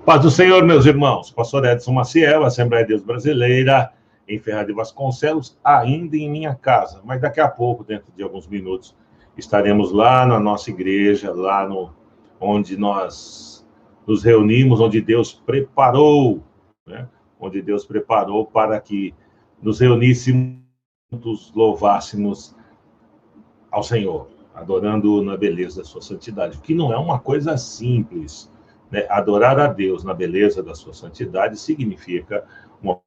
Paz do Senhor, meus irmãos. Pastor Edson Maciel, Assembleia de Deus Brasileira, em Ferraz de Vasconcelos, ainda em minha casa. Mas daqui a pouco, dentro de alguns minutos, estaremos lá na nossa igreja, lá onde nós nos reunimos, onde Deus preparou, né? Onde Deus preparou para que nos reuníssemos, louvássemos ao Senhor, adorando na beleza da sua santidade, que não é uma coisa simples. Né? Adorar a Deus na beleza da sua santidade significa uma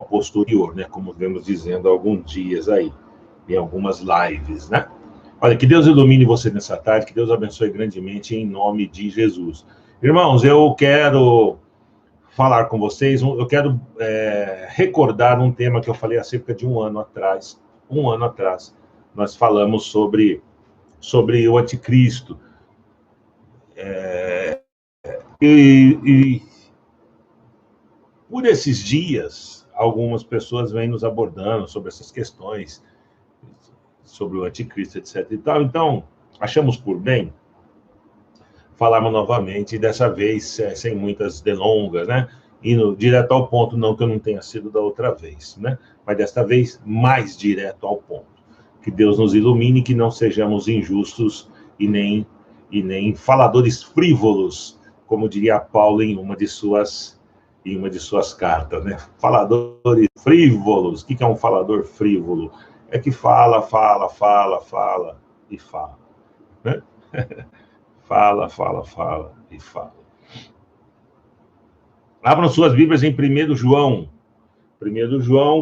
posterior, né? Como vemos dizendo há alguns dias aí, em algumas lives, né? Olha, que Deus ilumine você nessa tarde, que Deus abençoe grandemente em nome de Jesus. Irmãos, eu quero falar com vocês, eu quero recordar um tema que eu falei há cerca de um ano atrás. Um ano atrás, nós falamos sobre o anticristo. E por esses dias, algumas pessoas vêm nos abordando sobre essas questões, sobre o anticristo, etc. e tal. Então, achamos por bem falarmos novamente, dessa vez sem muitas delongas, né? Indo direto ao ponto, não que eu não tenha sido da outra vez, né? Mas desta vez, mais direto ao ponto. Que Deus nos ilumine, que não sejamos injustos e nem faladores frívolos, como diria Paulo em uma de suas cartas, né? Faladores frívolos. O que é um falador frívolo? É que fala e fala, né? Fala e fala. Abram suas Bíblias em 1 João,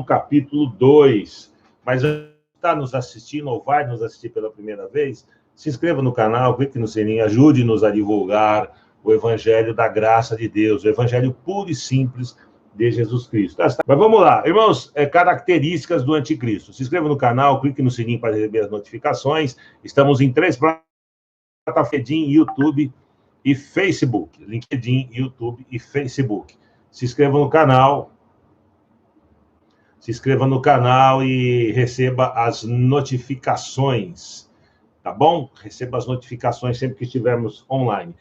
capítulo 2. Mas está nos assistindo ou vai nos assistir pela primeira vez, se inscreva no canal, clique no sininho, ajude-nos a divulgar o Evangelho da graça de Deus, o Evangelho puro e simples de Jesus Cristo. Mas vamos lá, irmãos, características do anticristo. Se inscreva no canal, clique no sininho para receber as notificações. Estamos em 3 plataformas: LinkedIn, YouTube e Facebook. LinkedIn, YouTube e Facebook. Se inscreva no canal. Se inscreva no canal e receba as notificações. Tá bom? Receba as notificações sempre que estivermos online.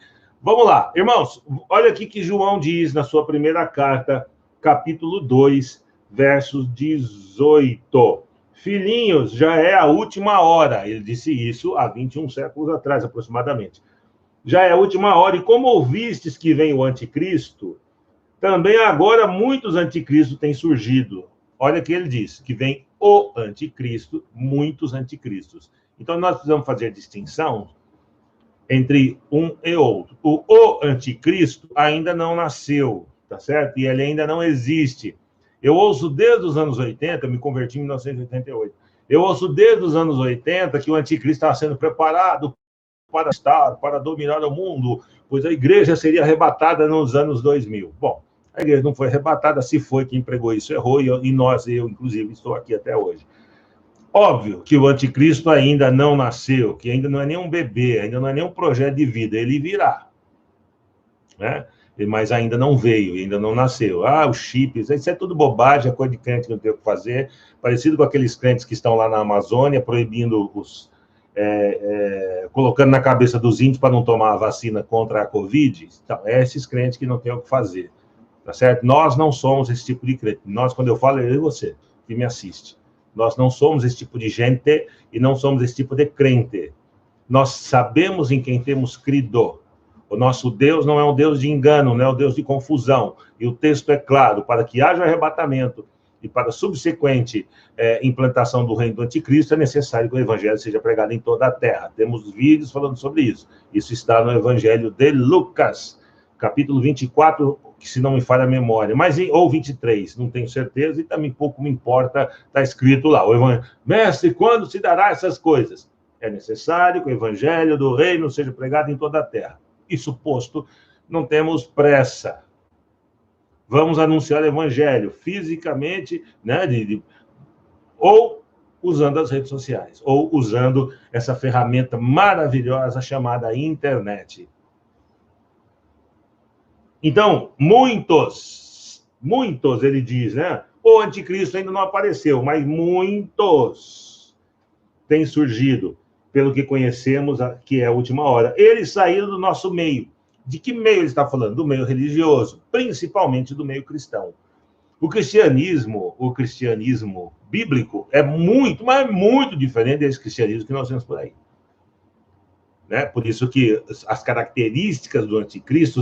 Vamos lá, irmãos. Olha aqui que João diz na sua primeira carta, capítulo 2, versos 18. Filhinhos, já é a última hora. Ele disse isso há 21 séculos atrás, aproximadamente. Já é a última hora. E como ouvistes que vem o anticristo, também agora muitos anticristos têm surgido. Olha que ele diz, que vem o anticristo, muitos anticristos. Então, nós precisamos fazer a distinção entre um e outro. O anticristo ainda não nasceu, tá certo? E ele ainda não existe. Eu ouço desde os anos 80, me converti em 1988, eu ouço desde os anos 80 que o anticristo estava sendo preparado para dominar o mundo, pois a igreja seria arrebatada nos anos 2000. Bom, a igreja não foi arrebatada, se foi quem pregou isso errou, eu inclusive, estou aqui até hoje. Óbvio que o anticristo ainda não nasceu, que ainda não é nem um bebê, ainda não é nem um projeto de vida, ele virá, né? Mas ainda não veio, ainda não nasceu. Os chips, isso é tudo bobagem, é coisa de crente que não tem o que fazer, parecido com aqueles crentes que estão lá na Amazônia, proibindo colocando na cabeça dos índios para não tomar a vacina contra a Covid. Então, esses crentes que não têm o que fazer, tá certo? Nós não somos esse tipo de crente. Nós, quando eu falo, eu e você, que me assiste. Nós não somos esse tipo de gente e não somos esse tipo de crente. Nós sabemos em quem temos crido. O nosso Deus não é um Deus de engano, não é um Deus de confusão. E o texto é claro, para que haja arrebatamento e para a subsequente implantação do reino do anticristo, é necessário que o evangelho seja pregado em toda a terra. Temos vídeos falando sobre isso. Isso está no Evangelho de Lucas, capítulo 24, que se não me falha a memória, ou 23, não tenho certeza, e também pouco me importa, está escrito lá. Mestre, quando se dará essas coisas? É necessário que o evangelho do reino seja pregado em toda a terra. Isso posto, não temos pressa. Vamos anunciar o evangelho fisicamente, né, ou usando as redes sociais, ou usando essa ferramenta maravilhosa chamada internet. Então, muitos, ele diz, né? O anticristo ainda não apareceu, mas muitos têm surgido, pelo que conhecemos, que é a última hora. Eles saíram do nosso meio. De que meio ele está falando? Do meio religioso, principalmente do meio cristão. O cristianismo bíblico é muito, mas muito diferente desse cristianismo que nós vemos por aí. Né? Por isso que as características do anticristo,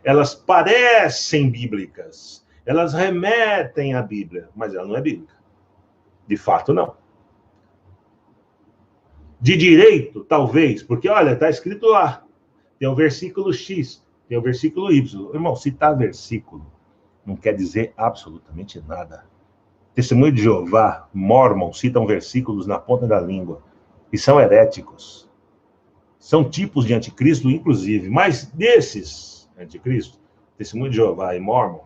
elas parecem bíblicas, elas remetem à Bíblia, mas ela não é bíblica. De fato, não. De direito, talvez, porque, olha, está escrito lá, tem o versículo X, tem o versículo Y. Irmão, citar versículo não quer dizer absolutamente nada. Testemunho de Jeová, Mórmon, citam versículos na ponta da língua e são heréticos. São tipos de anticristo, inclusive, mas desses anticristo, Testemunho de Jeová e Mórmon,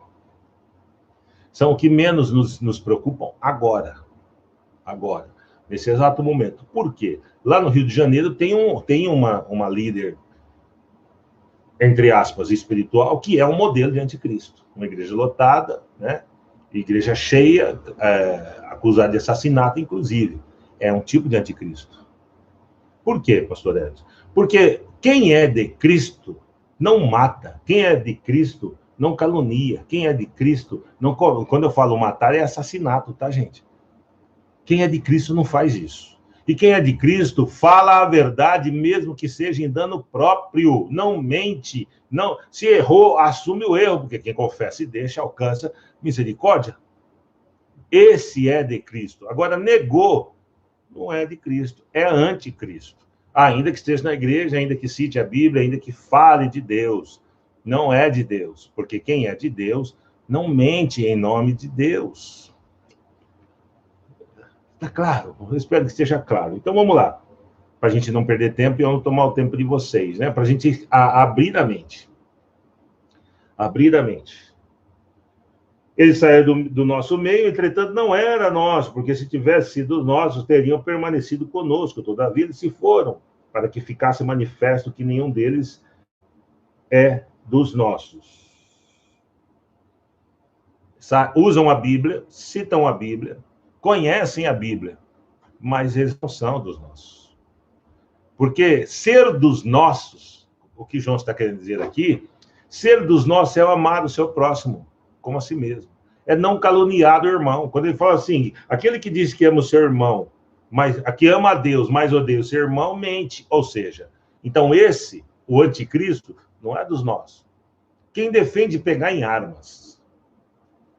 são o que menos nos preocupam agora, nesse exato momento. Por quê? Lá no Rio de Janeiro tem uma líder, entre aspas, espiritual, que é um modelo de anticristo. Uma igreja lotada, né? Igreja cheia, acusada de assassinato, inclusive. É um tipo de anticristo. Por quê, pastor Edson? Porque quem é de Cristo não mata. Quem é de Cristo não calunia. Quem é de Cristo não... Quando eu falo matar, é assassinato, tá, gente? Quem é de Cristo não faz isso. E quem é de Cristo fala a verdade, mesmo que seja em dano próprio. Não mente. Não, se errou, assume o erro, porque quem confessa e deixa alcança misericórdia. Esse é de Cristo. Agora, negou, não é de Cristo, é anticristo. Ainda que esteja na igreja, ainda que cite a Bíblia, ainda que fale de Deus, não é de Deus, porque quem é de Deus não mente em nome de Deus. Está claro? Eu espero que esteja claro. Então vamos lá, para a gente não perder tempo e eu não tomar o tempo de vocês, né? Para a gente abrir a mente. Abrir a mente. Ele saiu do nosso meio, entretanto, não era nosso, porque se tivesse sido nossos, teriam permanecido conosco. Todavia, eles se foram, para que ficasse manifesto que nenhum deles é dos nossos. Usam a Bíblia, citam a Bíblia, conhecem a Bíblia, mas eles não são dos nossos. Porque ser dos nossos, o que João está querendo dizer aqui, ser dos nossos é amar o seu próximo como a si mesmo. É não caluniar o irmão. Quando ele fala assim, aquele que diz que ama o seu irmão, mas que ama a Deus, mas odeia o seu irmão, mente. Ou seja, então esse, o anticristo, não é dos nossos. Quem defende pegar em armas?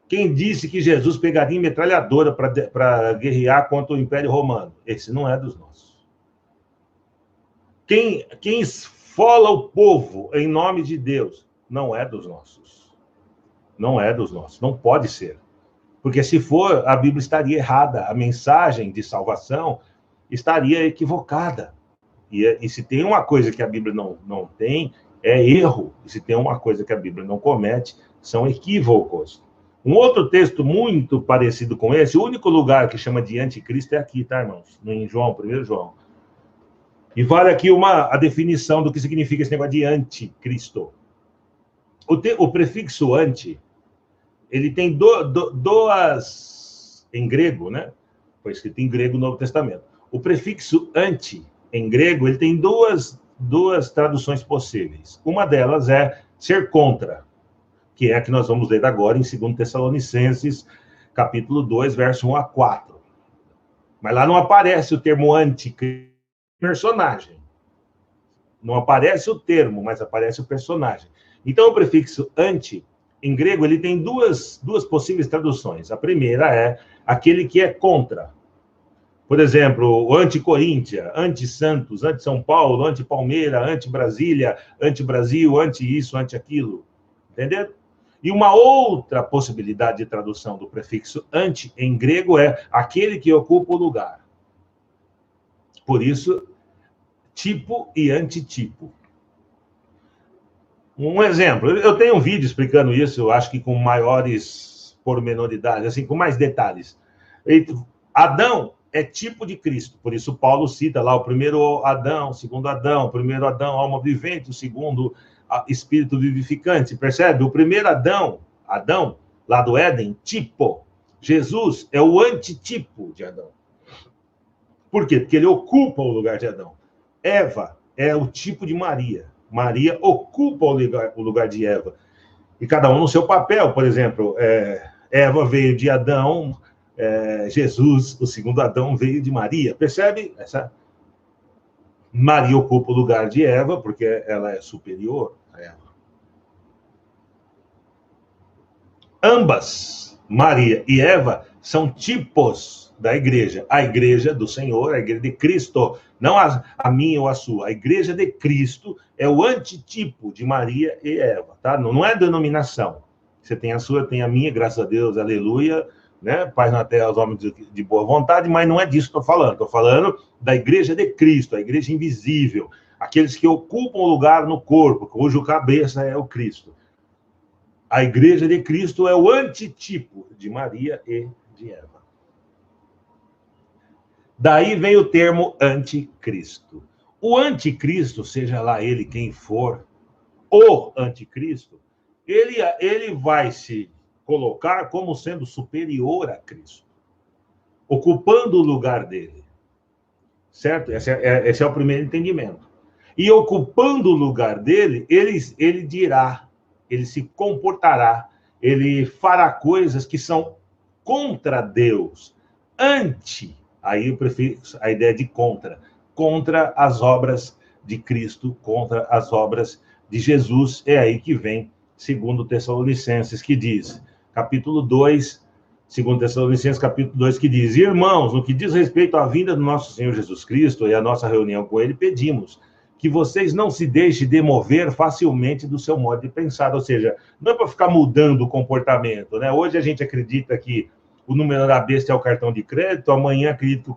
Quem disse que Jesus pegaria em metralhadora para guerrear contra o Império Romano? Esse não é dos nossos. Quem esfola o povo em nome de Deus? Não é dos nossos. Não é dos nossos, não pode ser. Porque se for, a Bíblia estaria errada, a mensagem de salvação estaria equivocada. E se tem uma coisa que a Bíblia não tem, é erro. E se tem uma coisa que a Bíblia não comete, são equívocos. Um outro texto muito parecido com esse, o único lugar que chama de anticristo é aqui, tá, irmãos? Em João, 1 João. E vale aqui a definição do que significa esse negócio de anticristo. O prefixo anti, ele tem duas... Em grego, né? Foi escrito em grego no Novo Testamento. O prefixo anti, em grego, ele tem duas traduções possíveis. Uma delas é ser contra, que é a que nós vamos ler agora em 2 Tessalonicenses, capítulo 2, verso 1 a 4. Mas lá não aparece o termo anticristo, personagem. Não aparece o termo, mas aparece o personagem. Então, o prefixo anti, em grego, ele tem duas possíveis traduções. A primeira é aquele que é contra. Por exemplo, o anti-Coríntia, anti-Santos, anti-São Paulo, anti-Palmeira, anti-Brasília, anti-Brasil, anti-isso, anti-aquilo. Entenderam? E uma outra possibilidade de tradução do prefixo anti, em grego, é aquele que ocupa o lugar. Por isso, tipo e antitipo. Um exemplo, eu tenho um vídeo explicando isso, eu acho que com maiores pormenoridades, assim, com mais detalhes. Adão é tipo de Cristo, por isso Paulo cita lá o primeiro Adão, o segundo Adão, o primeiro Adão, alma vivente, o segundo espírito vivificante, percebe? O primeiro Adão, lá do Éden, tipo. Jesus é o antitipo de Adão. Por quê? Porque ele ocupa o lugar de Adão. Eva é o tipo de Maria. Maria ocupa o lugar de Eva. E cada um no seu papel. Por exemplo, Eva veio de Adão, Jesus, o segundo Adão, veio de Maria. Percebe? Maria ocupa o lugar de Eva, porque ela é superior a Eva. Ambas, Maria e Eva, são tipos da igreja. A igreja do Senhor, a igreja de Cristo. Não a minha ou a sua. A igreja de Cristo é o antitipo de Maria e Eva, tá? Não é denominação. Você tem a sua, eu tenho a minha, graças a Deus, aleluia, né? Paz na terra aos homens de boa vontade, mas não é disso que estou falando. Estou falando da igreja de Cristo, a igreja invisível, aqueles que ocupam o lugar no corpo, cujo cabeça é o Cristo. A igreja de Cristo é o antitipo de Maria e de Eva. Daí vem o termo anticristo. O anticristo, seja lá ele quem for, o anticristo, ele vai se colocar como sendo superior a Cristo, ocupando o lugar dele. Certo? Esse é o primeiro entendimento. E ocupando o lugar dele, ele dirá, ele se comportará, ele fará coisas que são contra Deus, aí eu prefiro a ideia de contra as obras de Cristo, contra as obras de Jesus. É aí que vem, segundo Tessalonicenses, que diz, capítulo 2, segundo Tessalonicenses, capítulo 2, que diz, irmãos, no que diz respeito à vinda do nosso Senhor Jesus Cristo e à nossa reunião com ele, pedimos que vocês não se deixem demover facilmente do seu modo de pensar, ou seja, não é para ficar mudando o comportamento, né? Hoje a gente acredita que o número da besta é o cartão de crédito, amanhã acredito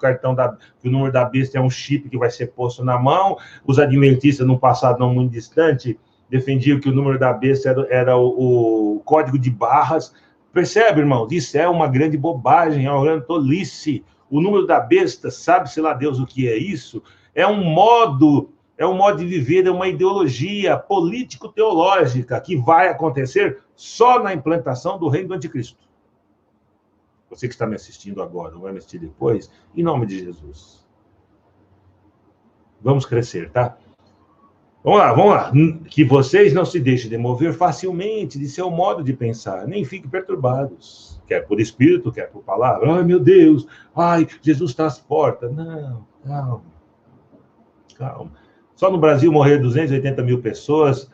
que o número da besta é um chip que vai ser posto na mão, os adventistas, no passado não muito distante, defendiam que o número da besta era o código de barras. Percebe, irmão? Isso é uma grande bobagem, é uma grande tolice. O número da besta, sabe-se lá Deus o que é isso? É um modo de viver, é uma ideologia político-teológica que vai acontecer só na implantação do reino do anticristo. Você que está me assistindo agora, não vai me assistir depois, em nome de Jesus. Vamos crescer, tá? Vamos lá. Que vocês não se deixem demover facilmente de seu modo de pensar, nem fiquem perturbados, quer por espírito, quer por palavra. Ai, meu Deus, Jesus está às portas. Não, calma. Só no Brasil morreram 280 mil pessoas,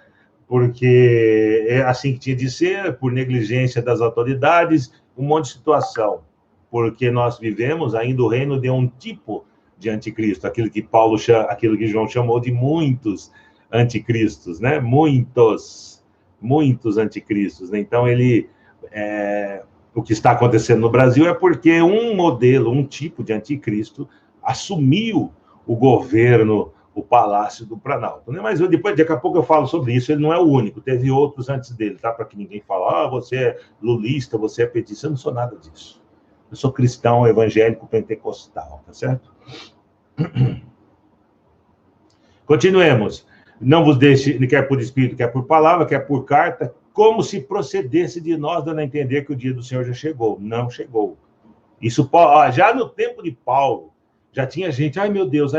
porque é assim que tinha de ser, por negligência das autoridades, um monte de situação. Porque nós vivemos ainda o reino de um tipo de anticristo, aquilo que João chamou de muitos anticristos, né? Muitos anticristos, né? Então, o que está acontecendo no Brasil é porque um modelo, um tipo de anticristo assumiu o governo, o Palácio do Planalto, né? Mas daqui a pouco eu falo sobre isso, ele não é o único, teve outros antes dele, tá? Para que ninguém fale, você é lulista, você é petista, eu não sou nada disso. Eu sou cristão, evangélico, pentecostal, tá certo? Continuemos. Não vos deixe, quer por espírito, quer por palavra, quer por carta, como se procedesse de nós, dando a entender que o dia do Senhor já chegou. Não chegou. Isso, já no tempo de Paulo, já tinha gente, ai meu Deus,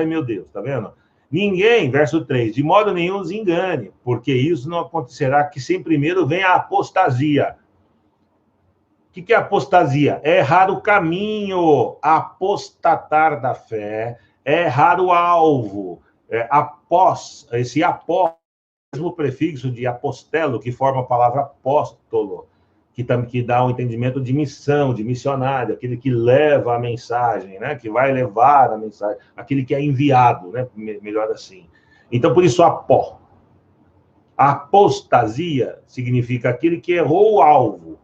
tá vendo? Ninguém, verso 3, de modo nenhum os engane, porque isso não acontecerá que sem primeiro venha a apostasia. O que é apostasia? É errar o caminho, apostatar da fé, é errar o alvo. Esse após, mesmo prefixo de apostelo, que forma a palavra apóstolo, que dá um entendimento de missão, de missionário, aquele que leva a mensagem, né? Que vai levar a mensagem, aquele que é enviado, né? Melhor assim. Então, por isso, apostasia significa aquele que errou o alvo.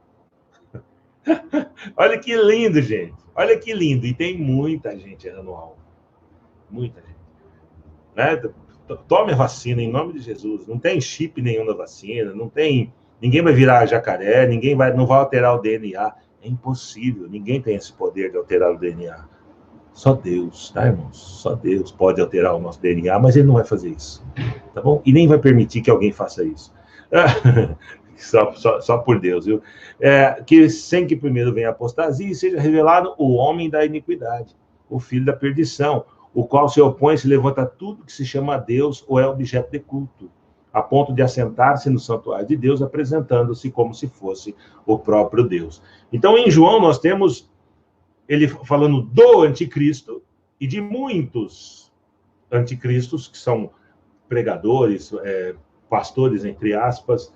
Olha que lindo, gente. Olha que lindo. E tem muita gente errando o alvo. Muita gente. Né? Tome a vacina em nome de Jesus. Não tem chip nenhum na vacina, não tem... Ninguém vai virar jacaré, não vai alterar o DNA. É impossível, ninguém tem esse poder de alterar o DNA. Só Deus, tá, irmãos? Só Deus pode alterar o nosso DNA, mas ele não vai fazer isso, tá bom? E nem vai permitir que alguém faça isso. Só por Deus, viu? Que sem que primeiro venha a apostasia e seja revelado o homem da iniquidade, o filho da perdição, o qual se opõe e se levanta tudo que se chama Deus ou é objeto de culto. a ponto de assentar-se no santuário de Deus, apresentando-se como se fosse o próprio Deus. Então, em João, nós temos ele falando do anticristo e de muitos anticristos, que são pregadores, pastores, entre aspas,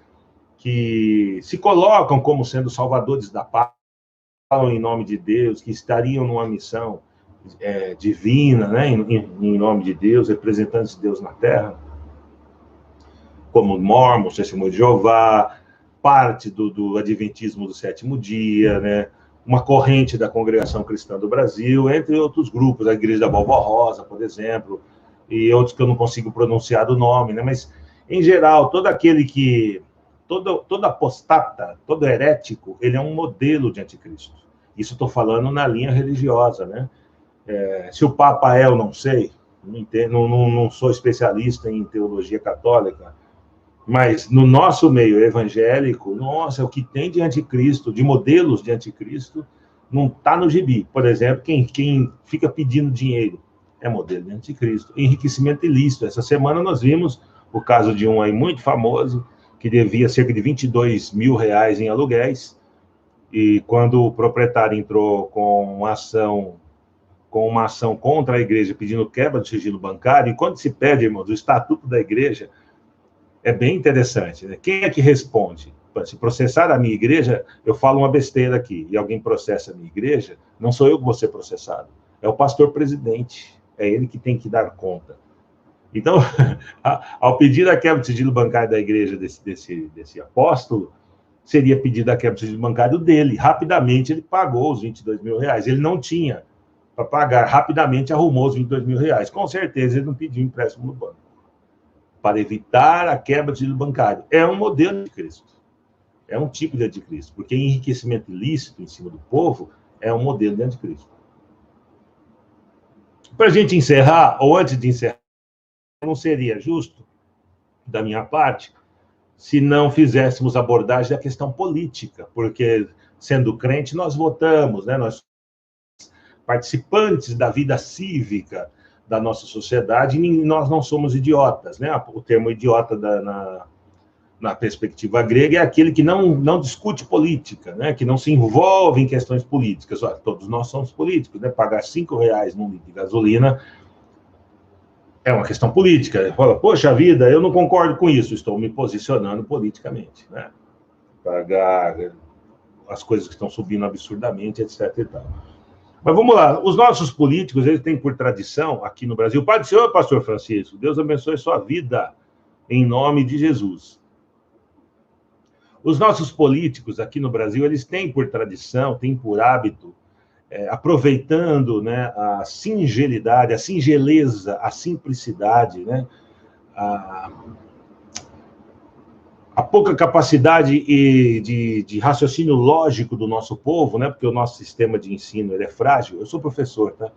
que se colocam como sendo salvadores da paz, falam em nome de Deus, que estariam numa missão divina, né, em nome de Deus, representantes de Deus na Terra, como Mormons, Testemunho de Jeová, parte do Adventismo do Sétimo Dia, né, uma corrente da Congregação Cristã do Brasil, entre outros grupos, a Igreja da Vovó Rosa, por exemplo, e outros que eu não consigo pronunciar o nome, né, mas, em geral, todo aquele que... Todo apostata, todo herético, ele é um modelo de anticristo. Isso estou falando na linha religiosa, né? Se o Papa eu não sei, não sou especialista em teologia católica, mas no nosso meio evangélico, nossa, o que tem de anticristo, de modelos de anticristo, não está no gibi. Por exemplo, quem fica pedindo dinheiro é modelo de anticristo. Enriquecimento ilícito. Essa semana nós vimos o caso de um aí muito famoso, que devia cerca de 22 mil reais em aluguéis, e quando o proprietário entrou com uma ação contra a igreja, pedindo quebra do sigilo bancário, e quando se pede, irmãos, o estatuto da igreja, é bem interessante, né? Quem é que responde? Se processar a minha igreja, eu falo uma besteira aqui, e alguém processa a minha igreja, não sou eu que vou ser processado, é o pastor presidente, é ele que tem que dar conta. Então, ao pedir a quebra do sigilo bancário da igreja desse apóstolo, seria pedida a quebra do sigilo bancário dele. Rapidamente ele pagou os 22 mil reais. Ele não tinha para pagar, rapidamente arrumou os 22 mil reais. Com certeza ele não pediu empréstimo no banco. Para evitar a quebra do sigilo bancário. É um modelo de Cristo. É um tipo de anticristo. Porque enriquecimento ilícito em cima do povo é um modelo de anticristo. Para a gente encerrar, ou antes de encerrar, não seria justo, da minha parte, se não fizéssemos abordagem da questão política, porque, sendo crente, nós votamos, né? Nós somos participantes da vida cívica da nossa sociedade, e nós não somos idiotas, né? O termo idiota na perspectiva grega é aquele que não discute política, né? Que não se envolve em questões políticas. Olha, todos nós somos políticos, né? Pagar R$5 num litro de gasolina é uma questão política. Fala, poxa vida, eu não concordo com isso, estou me posicionando politicamente, né? Pagar as coisas que estão subindo absurdamente, etc. e tal. Mas vamos lá, os nossos políticos, eles têm por tradição, aqui no Brasil, Pai do Senhor, Pastor Francisco, Deus abençoe sua vida, em nome de Jesus. Os nossos políticos aqui no Brasil, eles têm por tradição, têm por hábito, aproveitando, né, a singelidade, a singeleza, a simplicidade, né, a pouca capacidade de raciocínio lógico do nosso povo, né, porque o nosso sistema de ensino ele é frágil. Eu sou professor, tá?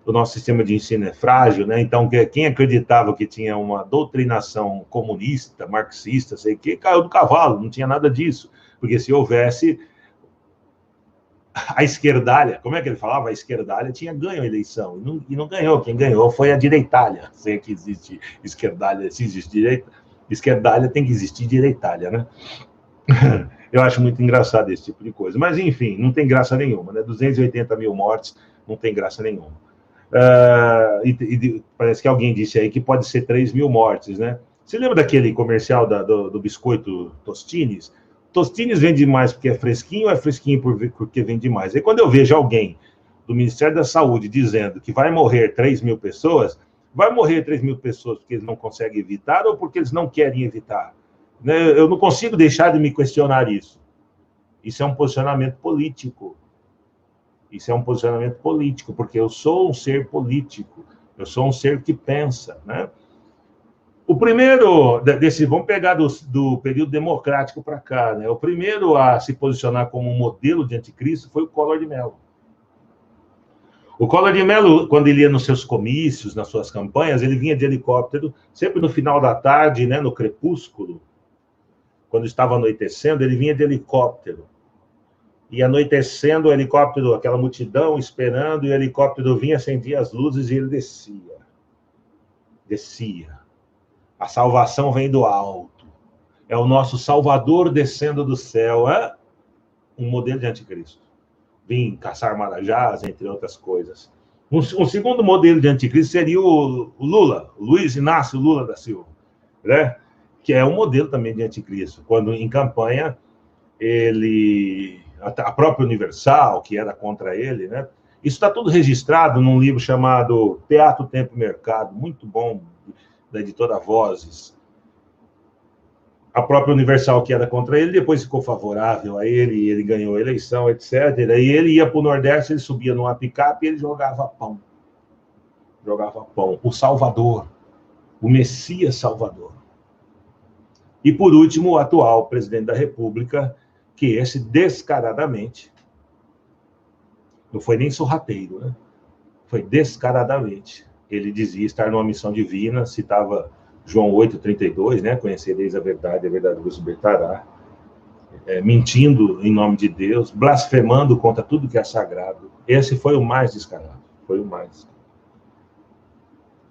O nosso sistema de ensino é frágil, né? Então, quem acreditava que tinha uma doutrinação comunista, marxista, sei o quê, caiu do cavalo, não tinha nada disso. Porque se houvesse a esquerdalha, como é que ele falava? A esquerdalha tinha ganho a eleição, e não ganhou. Quem ganhou foi a direitalha. Sei que existe esquerdalha, se existe direita, esquerdalha tem que existir direitalha, né? Eu acho muito engraçado esse tipo de coisa. Mas, enfim, não tem graça nenhuma, né? 280 mil mortes, não tem graça nenhuma. Parece que alguém disse aí que pode ser 3 mil mortes, né? Você lembra daquele comercial do biscoito Tostines? Tostines vende mais porque é fresquinho ou é fresquinho porque vende mais? Aí quando eu vejo alguém do Ministério da Saúde dizendo que vai morrer 3 mil pessoas, vai morrer 3 mil pessoas porque eles não conseguem evitar ou porque eles não querem evitar? Eu não consigo deixar de me questionar isso. Isso é um posicionamento político. Isso é um posicionamento político, porque eu sou um ser político, eu sou um ser que pensa, né? O primeiro, vamos pegar do período democrático para cá, né? O primeiro a se posicionar como um modelo de anticristo foi o Collor de Mello. O Collor de Mello, quando ele ia nos seus comícios, nas suas campanhas, ele vinha de helicóptero, sempre no final da tarde, né, no crepúsculo, quando estava anoitecendo, ele vinha de helicóptero. E anoitecendo, o helicóptero, aquela multidão esperando, e o helicóptero vinha, acendia as luzes e ele descia. Descia. A salvação vem do alto. É o nosso Salvador descendo do céu. É um modelo de anticristo. Vim caçar marajás, entre outras coisas. Um segundo modelo de anticristo seria o Lula, o Luiz Inácio Lula da Silva, né? Que é um modelo também de anticristo. Quando em campanha, a própria Universal, que era contra ele, né? Isso está tudo registrado num livro chamado Teatro, Tempo e Mercado, muito bom, da editora Vozes. A própria Universal, que era contra ele, depois ficou favorável a ele, ele ganhou a eleição, etc. E ele ia para o Nordeste, ele subia numa picape e ele jogava pão. Jogava pão. O Salvador, o Messias Salvador. E, por último, o atual presidente da República, que esse descaradamente, não foi nem sorrateiro, né? Foi descaradamente. Ele dizia estar numa missão divina, citava João 8,32, né? Conhecereis a verdade vos libertará. Mentindo em nome de Deus, blasfemando contra tudo que é sagrado. Esse foi o mais descarado. Foi o mais.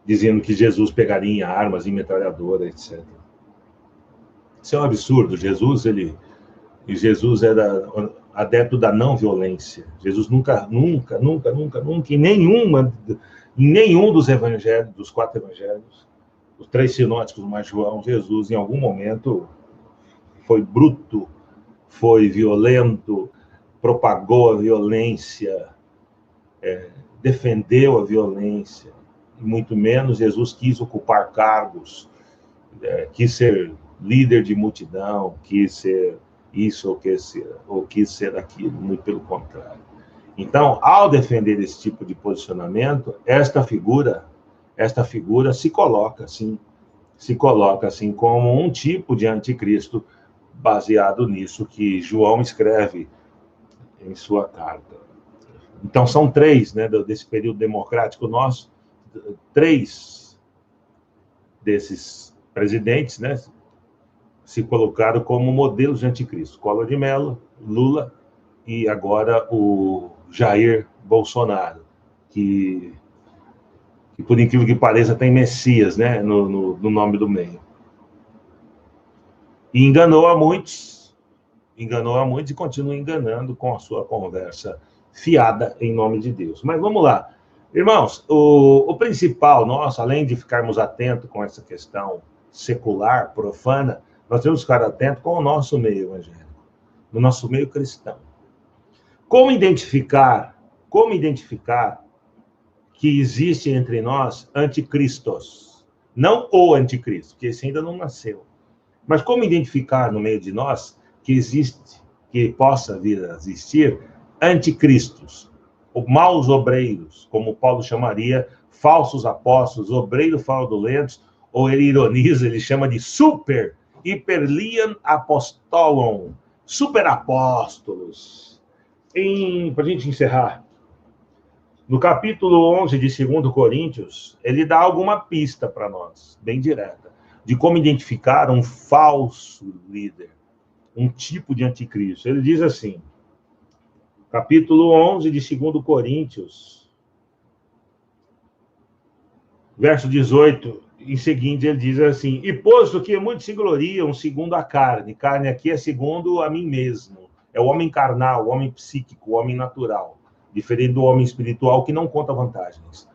Dizendo que Jesus pegaria em armas, em metralhadora, etc. Isso é um absurdo. Jesus era adepto da não violência. Jesus nunca, em nenhum dos evangelhos, dos 4 evangelhos, os 3 sinóticos mais João, Jesus, em algum momento, foi bruto, foi violento, propagou a violência, defendeu a violência, e muito menos Jesus quis ocupar cargos, quis ser líder de multidão, quis ser isso ou quis ser aquilo, muito pelo contrário. Então, ao defender esse tipo de posicionamento, esta figura se coloca assim como um tipo de anticristo, baseado nisso que João escreve em sua carta. Então, são 3, né, desse período democrático nosso, 3 desses presidentes, né, se colocaram como modelos de anticristo. Collor de Mello, Lula e agora o Jair Bolsonaro, que por incrível que pareça, tem Messias, né, no nome do meio. E enganou a muitos e continua enganando com a sua conversa fiada em nome de Deus. Mas vamos lá. Irmãos, o principal nosso, além de ficarmos atentos com essa questão secular, profana, nós temos que ficar atentos com o nosso meio evangélico, no nosso meio cristão. Como identificar que existe entre nós anticristos? Não o anticristo, que esse ainda não nasceu. Mas como identificar no meio de nós que possa vir a existir anticristos, maus obreiros, como Paulo chamaria, falsos apóstolos, obreiros fraudulentos, ou ele ironiza, ele chama de super, hiperlian apostolon, super apóstolos. Para a gente encerrar, no capítulo 11 de 2 Coríntios, ele dá alguma pista para nós, bem direta, de como identificar um falso líder, um tipo de anticristo. Ele diz assim, capítulo 11 de 2 Coríntios, verso 18, em seguinte ele diz assim, e posto que muitos se gloriam segundo a carne aqui é segundo a mim mesmo, é o homem carnal, o homem psíquico, o homem natural, diferente do homem espiritual que não conta vantagens.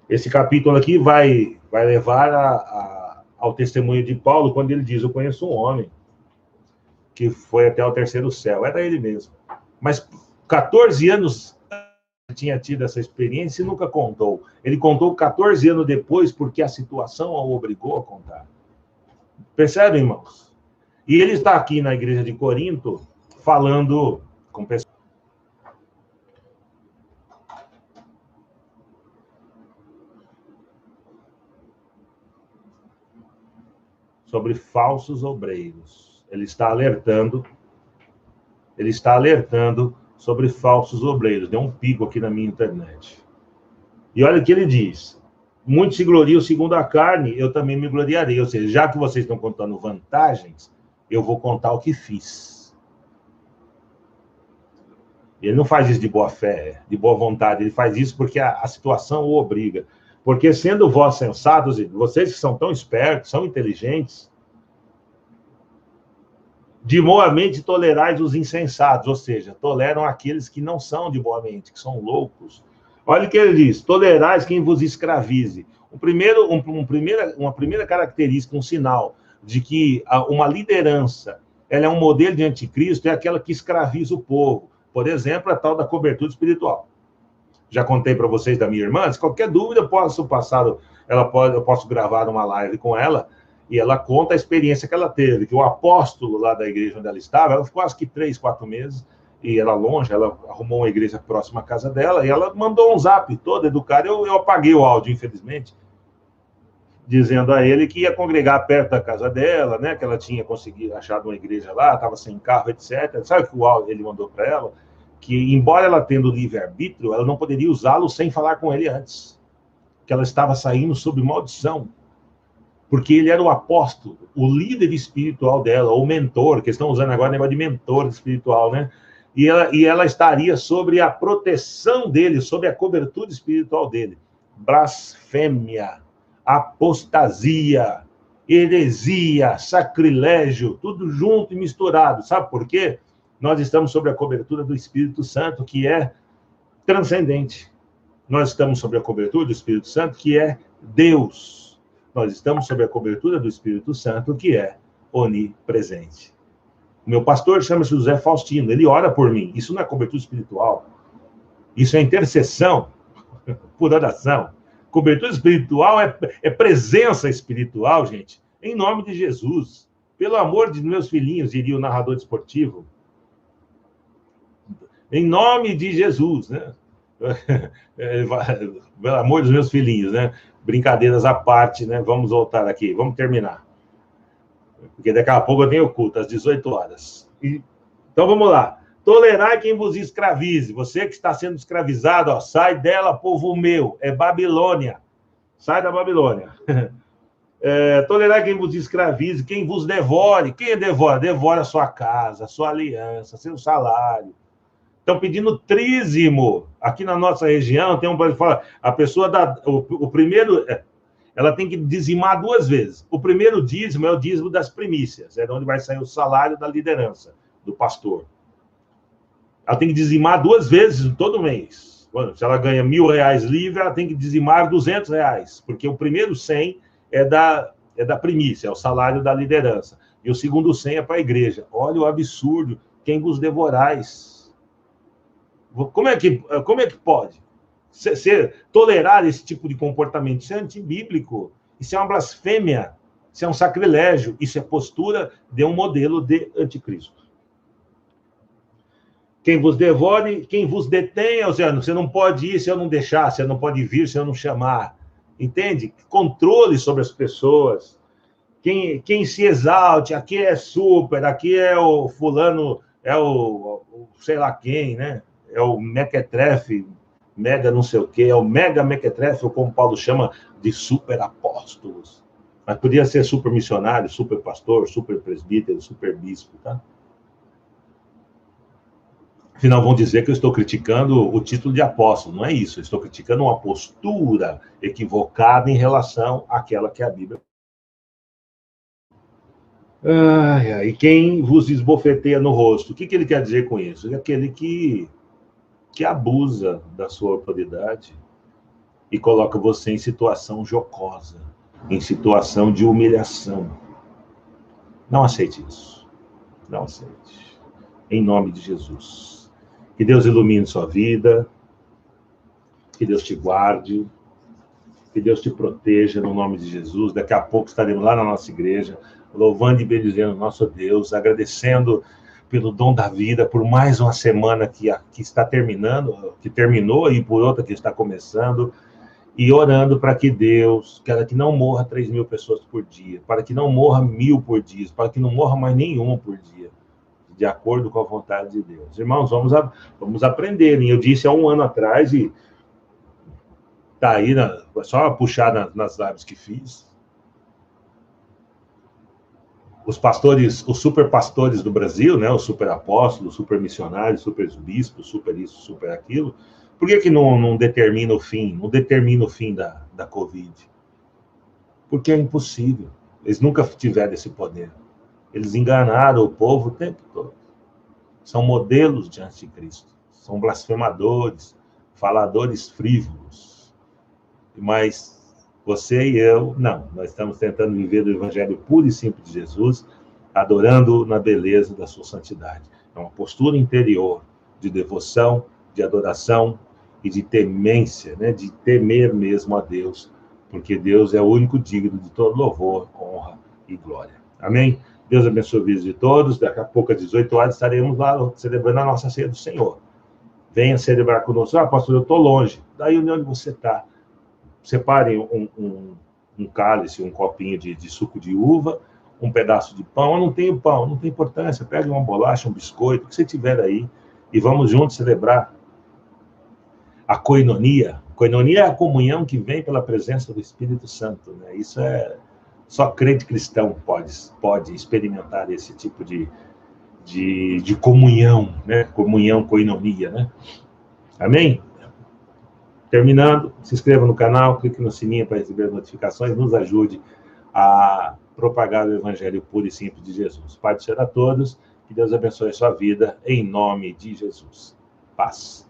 Esse capítulo aqui vai levar ao testemunho de Paulo, quando ele diz, eu conheço um homem que foi até o 3º céu. Era ele mesmo. Mas 14 anos tinha tido essa experiência e nunca contou. Ele contou 14 anos depois, porque a situação o obrigou a contar. Percebem, irmãos? E ele está aqui na igreja de Corinto, falando com pessoas sobre falsos obreiros. Ele está alertando sobre falsos obreiros. Deu um pico aqui na minha internet. E olha o que ele diz. Muitos se gloriam segundo a carne, eu também me gloriarei. Ou seja, já que vocês estão contando vantagens, eu vou contar o que fiz. Ele não faz isso de boa fé, de boa vontade. Ele faz isso porque a situação o obriga. Porque sendo vós sensatos, e vocês que são tão espertos, são inteligentes, de boa mente tolerais os insensatos, ou seja, toleram aqueles que não são de boa mente, que são loucos. Olha o que ele diz: tolerais quem vos escravize. Uma primeira característica, um sinal de que uma liderança ela é um modelo de anticristo, é aquela que escraviza o povo. Por exemplo, a tal da cobertura espiritual. Já contei para vocês da minha irmã, se qualquer dúvida, eu posso gravar uma live com ela, e ela conta a experiência que ela teve, que o apóstolo lá da igreja onde ela estava, ela ficou acho que 3, 4 meses, e era longe, ela arrumou uma igreja próxima à casa dela, e ela mandou um zap todo educado, eu apaguei o áudio, infelizmente, dizendo a ele que ia congregar perto da casa dela, né, que ela tinha conseguido achar uma igreja lá, estava sem carro, etc. Sabe o que o áudio ele mandou para ela? Que, embora ela tendo livre-arbítrio, ela não poderia usá-lo sem falar com ele antes, que ela estava saindo sob maldição, porque ele era o apóstolo, o líder espiritual dela, o mentor, que estão usando agora o negócio de mentor espiritual, né? E ela estaria sobre a proteção dele, sobre a cobertura espiritual dele. Blasfêmia, apostasia, heresia, sacrilégio, tudo junto e misturado. Sabe por quê? Nós estamos sobre a cobertura do Espírito Santo, que é transcendente. Nós estamos sobre a cobertura do Espírito Santo, que é Deus. Nós estamos sob a cobertura do Espírito Santo, que é onipresente. O meu pastor chama-se José Faustino, ele ora por mim. Isso não é cobertura espiritual. Isso é intercessão por oração. Cobertura espiritual é presença espiritual, gente. Em nome de Jesus. Pelo amor de meus filhinhos, diria o narrador esportivo. Em nome de Jesus, né? Pelo amor dos meus filhinhos, né? Brincadeiras à parte, né? Vamos voltar aqui, vamos terminar. Porque daqui a pouco eu tenho culto, às 18 horas. Então, vamos lá. Tolerai quem vos escravize. Você que está sendo escravizado, ó, sai dela, povo meu. É Babilônia. Sai da Babilônia. Tolerai quem vos escravize, quem vos devore. Quem devora? Devora a sua casa, a sua aliança, seu salário. Estão pedindo trízimo. Aqui na nossa região, tem um fala, a pessoa dá o primeiro, ela tem que dizimar 2 vezes. O primeiro dízimo é o dízimo das primícias, é de onde vai sair o salário da liderança, do pastor. Ela tem que dizimar 2 vezes todo mês. Bom, se ela ganha R$1.000 livre, ela tem que dizimar R$200, porque o primeiro 100 é da primícia, é o salário da liderança. E o segundo 100 é para a igreja. Olha o absurdo, quem vos devorais. Como é que pode tolerar esse tipo de comportamento? Isso é antibíblico, isso é uma blasfêmia, isso é um sacrilégio, isso é postura de um modelo de anticristo. Quem vos devore, quem vos detenha, ou seja, você não pode ir se eu não deixar, você não pode vir se eu não chamar. Entende? Controle sobre as pessoas. Quem se exalte, aqui é super, aqui é o fulano, é o sei lá quem, né? É o mequetrefe, mega não sei o quê, é o mega mequetrefe, ou como Paulo chama, de super apóstolos. Mas podia ser super missionário, super pastor, super presbítero, super bispo, tá? Afinal, vão dizer que eu estou criticando o título de apóstolo. Não é isso, eu estou criticando uma postura equivocada em relação àquela que é a Bíblia. E quem vos esbofeteia no rosto? O que ele quer dizer com isso? É aquele que abusa da sua autoridade e coloca você em situação jocosa, em situação de humilhação. Não aceite isso. Não aceite. Em nome de Jesus. Que Deus ilumine sua vida, que Deus te guarde, que Deus te proteja no nome de Jesus. Daqui a pouco estaremos lá na nossa igreja, louvando e bendizendo nosso Deus, agradecendo pelo dom da vida, por mais uma semana que está terminando, que terminou, e por outra que está começando, e orando para que Deus, para que não morra 3.000 pessoas por dia, para que não morra 1.000 por dia, para que não morra mais nenhuma por dia, de acordo com a vontade de Deus. Irmãos, vamos aprender. Eu disse há 1 ano atrás, e está aí, só puxar nas lives que fiz, os pastores, os super pastores do Brasil, né, os super apóstolos, super missionários, super bispos, super isso, super aquilo, por que não determina o fim? Não determina o fim da da Covid. Porque é impossível. Eles nunca tiveram esse poder. Eles enganaram o povo o tempo todo. São modelos de anticristo. São blasfemadores, faladores frívolos. Mas você e eu, não. Nós estamos tentando viver o evangelho puro e simples de Jesus, adorando na beleza da sua santidade. É uma postura interior de devoção, de adoração e de temência, né? De temer mesmo a Deus, porque Deus é o único digno de todo louvor, honra e glória. Amém? Deus abençoe a vida de todos. Daqui a pouco, às 18 horas, estaremos lá celebrando a nossa ceia do Senhor. Venha celebrar conosco. Ah, pastor, eu estou longe. Daí onde você está? Separe um cálice, um copinho de suco de uva, um pedaço de pão. Eu não tenho pão, não tem importância. Pegue uma bolacha, um biscoito, o que você tiver aí, e vamos juntos celebrar a koinonia. Koinonia é a comunhão que vem pela presença do Espírito Santo, né? Isso é só crente cristão pode experimentar esse tipo de comunhão, né? Comunhão, koinonia, né? Amém? Terminando, se inscreva no canal, clique no sininho para receber as notificações, nos ajude a propagar o evangelho puro e simples de Jesus. Pai do Senhor a todos, que Deus abençoe a sua vida, em nome de Jesus. Paz.